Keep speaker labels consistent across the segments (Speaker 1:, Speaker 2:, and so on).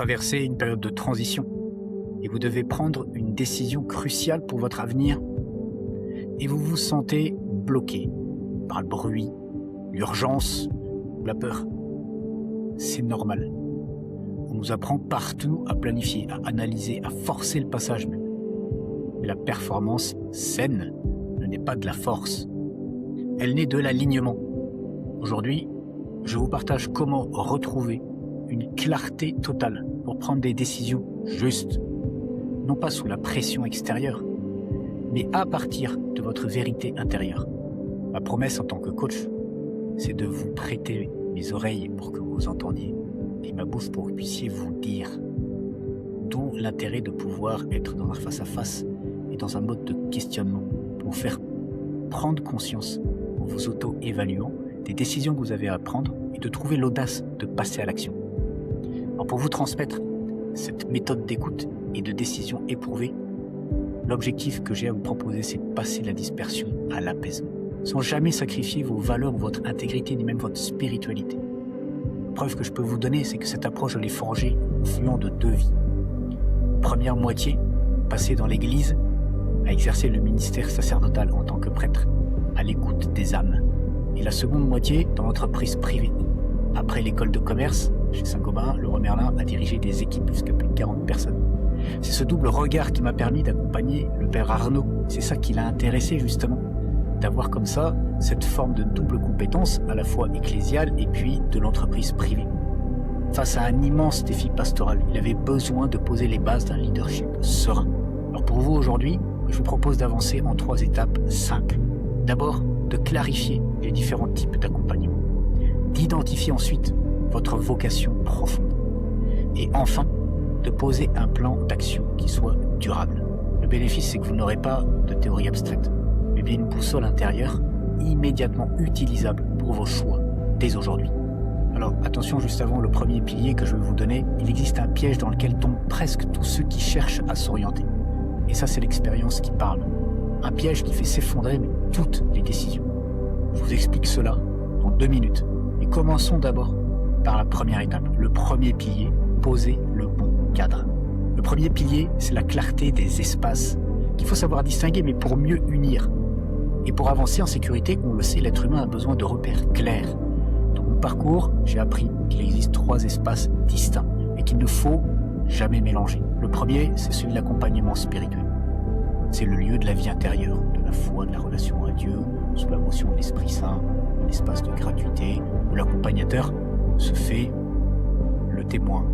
Speaker 1: traversez une période de transition et vous devez prendre une décision cruciale pour votre avenir et vous vous sentez bloqué par le bruit, l'urgence ou la peur. C'est normal. On nous apprend partout à planifier, à analyser, à forcer le passage même. Mais la performance saine ne naît pas de la force. Elle naît de l'alignement. Aujourd'hui, je vous partage comment retrouver une clarté totale pour prendre des décisions justes, non pas sous la pression extérieure, mais à partir de votre vérité intérieure. Ma promesse en tant que coach, c'est de vous prêter mes oreilles pour que vous entendiez et ma bouche pour que vous puissiez vous dire. D'où l'intérêt de pouvoir être dans un face-à-face et dans un mode de questionnement pour vous faire prendre conscience en vous auto-évaluant des décisions que vous avez à prendre et de trouver l'audace de passer à l'action. Alors pour vous transmettre cette méthode d'écoute et de décision éprouvée, l'objectif que j'ai à vous proposer, c'est de passer la dispersion à l'apaisement, sans jamais sacrifier vos valeurs, votre intégrité, ni même votre spiritualité. La preuve que je peux vous donner, c'est que cette approche, je l'ai forgée au fluent de 2 vies. Première moitié, passée dans l'église, à exercer le ministère sacerdotal en tant que prêtre, à l'écoute des âmes. Et la seconde moitié, dans l'entreprise privée. Après l'école de commerce, chez Saint-Gobain, Leroy Merlin a dirigé des équipes jusqu'à plus de 40 personnes. C'est ce double regard qui m'a permis d'accompagner le père Arnaud. C'est ça qui l'a intéressé justement, d'avoir comme ça cette forme de double compétence, à la fois ecclésiale et puis de l'entreprise privée. Face à un immense défi pastoral, il avait besoin de poser les bases d'un leadership serein. Alors pour vous aujourd'hui, je vous propose d'avancer en 3 étapes simples. D'abord, de clarifier les différents types d'accompagnement, d'identifier ensuite votre vocation profonde et enfin, de poser un plan d'action qui soit durable. Le bénéfice, c'est que vous n'aurez pas de théorie abstraite, mais bien une boussole intérieure immédiatement utilisable pour vos choix dès aujourd'hui. Alors attention, juste avant le premier pilier que je vais vous donner, il existe un piège dans lequel tombent presque tous ceux qui cherchent à s'orienter. Et ça, c'est l'expérience qui parle. Un piège qui fait s'effondrer toutes les décisions. Je vous explique cela dans 2 minutes. Et commençons d'abord par la première étape, le premier pilier, poser le bon cadre. Le premier pilier, c'est la clarté des espaces qu'il faut savoir distinguer, mais pour mieux unir. Et pour avancer en sécurité, on le sait, l'être humain a besoin de repères clairs. Dans mon parcours, j'ai appris qu'il existe 3 espaces distincts et qu'il ne faut jamais mélanger. Le premier, c'est celui de l'accompagnement spirituel. C'est le lieu de la vie intérieure, de la foi, de la relation à Dieu, sous la motion de l'Esprit Saint, un espace de gratuité, où l'accompagnateur se fait le témoin,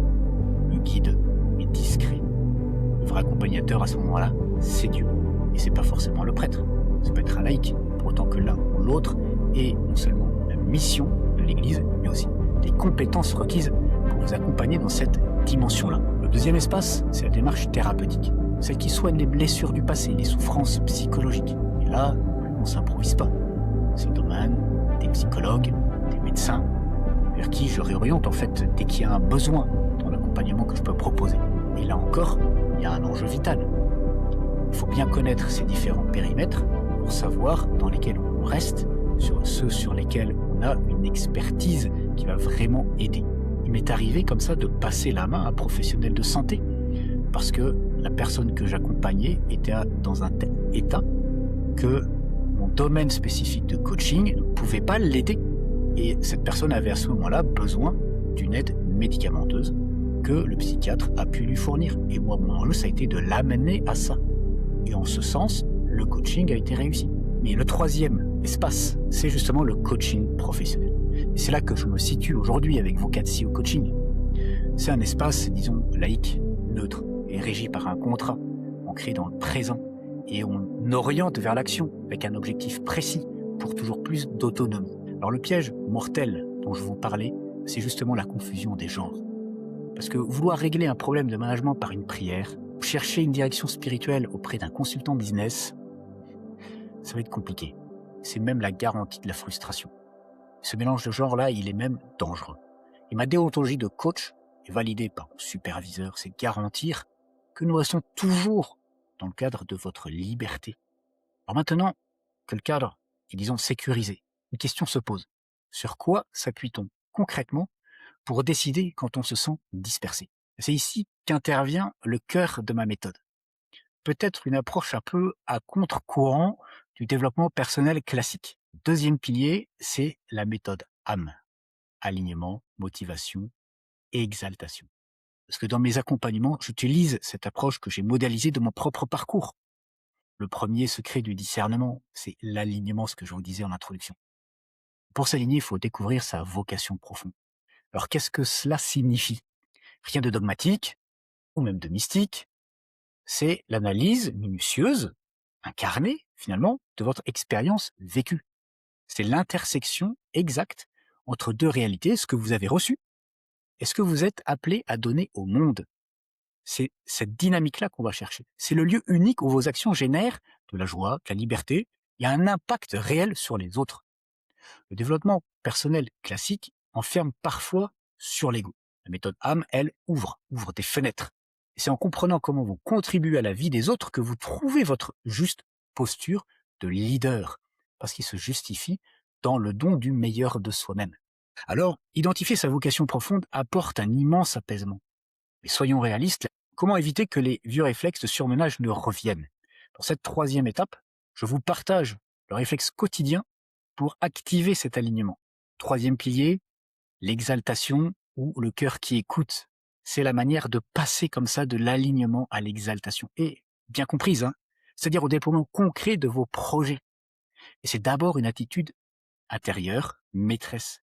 Speaker 1: le guide, et discret. Le vrai accompagnateur à ce moment-là, c'est Dieu. Et c'est pas forcément le prêtre. Ça peut être un laïc, pour autant que l'un ou l'autre ait non seulement la mission de l'Église, mais aussi les compétences requises pour vous accompagner dans cette dimension-là. Le deuxième espace, c'est la démarche thérapeutique. Celle qui soigne les blessures du passé, les souffrances psychologiques. Et là, on ne s'improvise pas. C'est le domaine des psychologues, des médecins, vers qui je réoriente en fait dès qu'il y a un besoin dans l'accompagnement que je peux proposer. Et là encore, il y a un enjeu vital. Il faut bien connaître ces différents périmètres pour savoir dans lesquels on reste, sur ceux sur lesquels on a une expertise qui va vraiment aider. Il m'est arrivé comme ça de passer la main à un professionnel de santé parce que la personne que j'accompagnais était dans un tel état que mon domaine spécifique de coaching ne pouvait pas l'aider. Et cette personne avait à ce moment-là besoin d'une aide médicamenteuse que le psychiatre a pu lui fournir. Et moi, mon enjeu, ça a été de l'amener à ça. Et en ce sens, le coaching a été réussi. Mais le troisième espace, c'est justement le coaching professionnel. Et c'est là que je me situe aujourd'hui avec Vocatio Coaching. C'est un espace, disons, laïque, neutre, et régi par un contrat, ancré dans le présent, et on oriente vers l'action avec un objectif précis pour toujours plus d'autonomie. Alors le piège mortel dont je vous parlais, c'est justement la confusion des genres. Parce que vouloir régler un problème de management par une prière, ou chercher une direction spirituelle auprès d'un consultant business, ça va être compliqué. C'est même la garantie de la frustration. Ce mélange de genres-là, il est même dangereux. Et ma déontologie de coach est validée par mon superviseur, c'est garantir que nous restons toujours dans le cadre de votre liberté. Alors maintenant que le cadre est, disons, sécurisé, une question se pose. Sur quoi s'appuie-t-on concrètement pour décider quand on se sent dispersé? C'est ici qu'intervient le cœur de ma méthode. Peut-être une approche un peu à contre-courant du développement personnel classique. Deuxième pilier, c'est la méthode AM. Alignement, motivation et exaltation. Parce que dans mes accompagnements, j'utilise cette approche que j'ai modélisée de mon propre parcours. Le premier secret du discernement, c'est l'alignement, ce que je vous disais en introduction. Pour s'aligner, il faut découvrir sa vocation profonde. Alors qu'est-ce que cela signifie? Rien de dogmatique, ou même de mystique, c'est l'analyse minutieuse, incarnée finalement, de votre expérience vécue. C'est l'intersection exacte entre deux réalités, ce que vous avez reçu et ce que vous êtes appelé à donner au monde. C'est cette dynamique-là qu'on va chercher. C'est le lieu unique où vos actions génèrent de la joie, de la liberté, il y a un impact réel sur les autres. Le développement personnel classique enferme parfois sur l'ego. La méthode AM, elle, ouvre des fenêtres. Et c'est en comprenant comment vous contribuez à la vie des autres que vous trouvez votre juste posture de leader, parce qu'il se justifie dans le don du meilleur de soi-même. Alors, identifier sa vocation profonde apporte un immense apaisement. Mais soyons réalistes, comment éviter que les vieux réflexes de surmenage ne reviennent? Pour cette troisième étape, je vous partage le réflexe quotidien pour activer cet alignement. Troisième pilier, l'exaltation ou le cœur qui écoute. C'est la manière de passer comme ça de l'alignement à l'exaltation. Et bien comprise, hein, c'est-à-dire au déploiement concret de vos projets. Et c'est d'abord une attitude intérieure, maîtresse.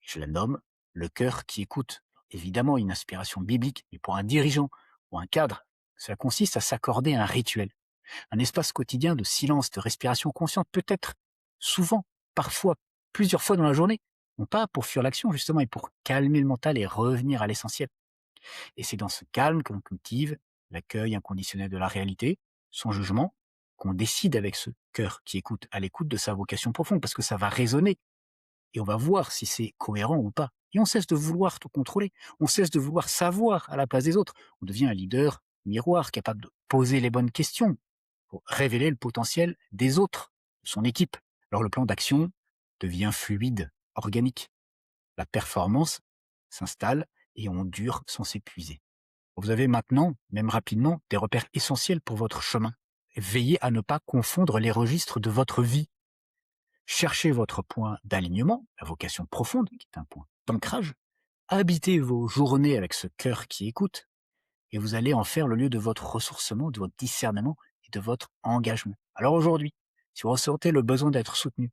Speaker 1: Je la nomme le cœur qui écoute. Évidemment, une inspiration biblique, mais pour un dirigeant ou un cadre, cela consiste à s'accorder un rituel, un espace quotidien de silence, de respiration consciente, peut-être souvent, parfois, plusieurs fois dans la journée, non pas pour fuir l'action justement, et pour calmer le mental et revenir à l'essentiel. Et c'est dans ce calme qu'on cultive l'accueil inconditionnel de la réalité, son jugement, qu'on décide avec ce cœur qui écoute, à l'écoute de sa vocation profonde, parce que ça va résonner et on va voir si c'est cohérent ou pas. Et on cesse de vouloir tout contrôler, on cesse de vouloir savoir à la place des autres. On devient un leader miroir, capable de poser les bonnes questions pour révéler le potentiel des autres, de son équipe. Alors le plan d'action devient fluide, organique. La performance s'installe et on dure sans s'épuiser. Vous avez maintenant, même rapidement, des repères essentiels pour votre chemin. Veillez à ne pas confondre les registres de votre vie. Cherchez votre point d'alignement, la vocation profonde, qui est un point d'ancrage. Habitez vos journées avec ce cœur qui écoute, et vous allez en faire le lieu de votre ressourcement, de votre discernement et de votre engagement. Alors aujourd'hui, si vous ressentez le besoin d'être soutenu,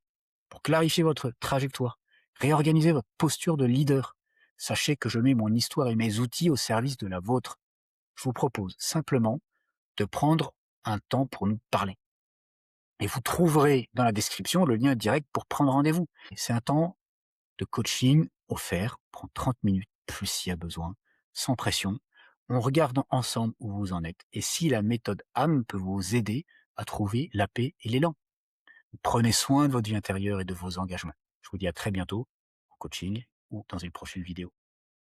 Speaker 1: pour clarifier votre trajectoire, réorganiser votre posture de leader, sachez que je mets mon histoire et mes outils au service de la vôtre. Je vous propose simplement de prendre un temps pour nous parler. Et vous trouverez dans la description le lien direct pour prendre rendez-vous. C'est un temps de coaching offert, prend 30 minutes, plus s'il y a besoin, sans pression. On regarde ensemble où vous en êtes et si la méthode AM peut vous aider à trouver la paix et l'élan. Prenez soin de votre vie intérieure et de vos engagements. Je vous dis à très bientôt en coaching ou dans une prochaine vidéo.